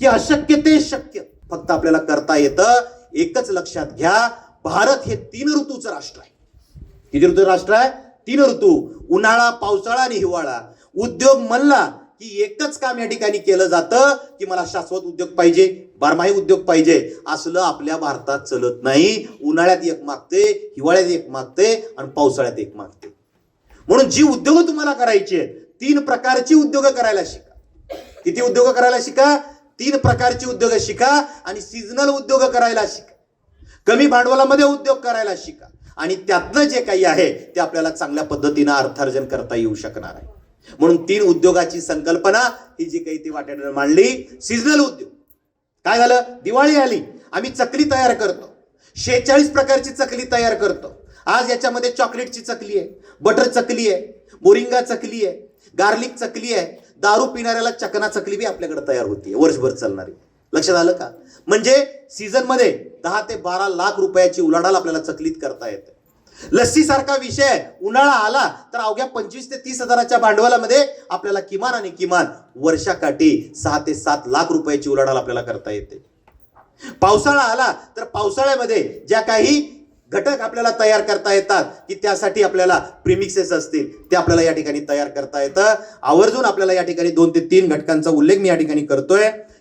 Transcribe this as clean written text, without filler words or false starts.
अशक्य ते शक्य फक्त आपल्याला करता येतं. एकच लक्षात घ्या, भारत हे 3 ऋतूचं राष्ट्र आहे. किती ऋतूचं राष्ट्र आहे? 3 ऋतू, उन्हाळा, पावसाळा आणि हिवाळा. उद्योग म्हणला की एकच काम या ठिकाणी केलं जातं की मला शाश्वत उद्योग पाहिजे, बारमाही उद्योग पाहिजे. असलं आपल्या भारतात चलत नाही. उन्हाळ्यात एक मागते, हिवाळ्यात एक मागते आणि पावसाळ्यात एक मागते. म्हणून जी उद्योग तुम्हाला करायची आहेत 3 प्रकारची उद्योग करायला शिका. किती उद्योग करायला शिका? 3 प्रकारची उद्योग शिका आणि सीझनल उद्योग करायला शिका. कमी भांडवलामध्ये उद्योग करायला शिका आणि त्यातनं जे काही आहे ते आपल्याला चांगल्या पद्धतीनं अर्थार्जन करता येऊ शकणार आहे. म्हणून 3 उद्योगाची संकल्पना ही जी काही ती वाटेवर मांडली. सीझनल उद्योग काय झालं? दिवाळी आली, आम्ही चकली तयार करतो. 46 प्रकारची चकली तयार करतो. आज याच्यामध्ये चॉकलेटची चकली आहे, बटर चकली आहे, मोरिंगा चकली आहे, गार्लिक चकली आहे. दारू पिणाऱ्याला चकना चकली बी आपल्याकडे तयार होती, वर्षभर चालणारी. लक्षात आलं का? म्हणजे सीझन मध्ये 10 ते 12 लाख रुपयाची उलाढाल आपल्याला चकलीत करता येते. लस्सी सारखा विषय उन्हाळा आला तर अवघ्या 25 ते 30 हजाराच्या भांडवलामध्ये आपल्याला किमान आणि किमान वर्षाकाठी 6 ते 7 लाख रुपयाची उलाढाल आपल्याला करता येते. पावसाळा आला तर पावसाळ्यामध्ये ज्या काही घटक आपल्याला तयार करता येतात की त्यासाठी आपल्याला प्रीमिक्सेस असतील ते आपल्याला या ठिकाणी तयार करता येतं. आवर्जून आपल्याला या ठिकाणी 2 ते 3 घटकांचा उल्लेख मी या ठिकाणी करतोय.